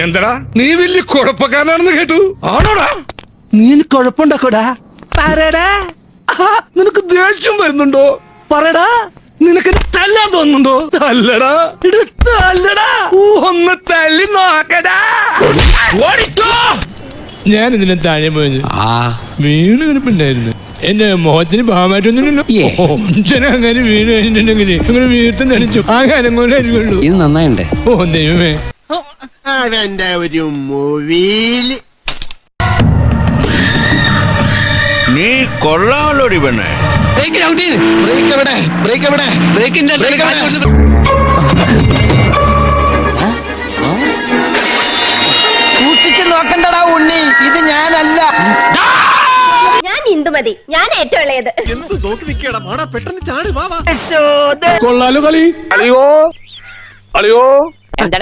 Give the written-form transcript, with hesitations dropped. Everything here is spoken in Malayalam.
എന്താടാ നീ വലിയ കുഴപ്പക്കാരനാണെന്ന് കേട്ടു. ആണോടാ? നീ കുഴപ്പമുണ്ടാക്കോടാ? പറയടാ. നിനക്ക് ദേഷ്യം വരുന്നുണ്ടോ? പറയടാ. നിനക്ക് തല്ലാൻ തോന്നുന്നുണ്ടോ? തല്ലടാ, തല്ലടാ, ഒന്ന് തല്ലി നോക്കടാ. ഓടിക്കോ. ഞാൻ ഇതിനെ താഴെ പോയത് വീണ് കിടപ്പുണ്ടായിരുന്നു. എന്റെ മുഖത്തിന് ഭാവമായിട്ടൊന്നുമില്ലല്ലോ. അങ്ങനെ വീണ് കഴിഞ്ഞിട്ടുണ്ടെങ്കിൽ ഇങ്ങനെ വീർത്തും തളിച്ചു ആകാരം കൊണ്ടായിരിക്കുള്ളൂ. ഇത് നന്നായിണ്ടേ. ഓ ദൈവമേ, അവന്റെ ഒരു മൂവിയില് നീ കൊള്ളാമല്ലോടി പെണ്ണെ. സൂക്ഷിച്ച് നോക്കണ്ടടാ ഉണ്ണി, ഇത് ഞാനല്ല. ഞാൻ ഇന്ദുമതി, ഞാൻ ഏറ്റവും ഇളയത്. എന്ത് നോക്കി നിൽക്കടാ, മാടാ പെട്ടെന്ന് ചാടി വാ. കൊള്ളാലോ കളി. അളിയോ, അളിയോ, എന്താ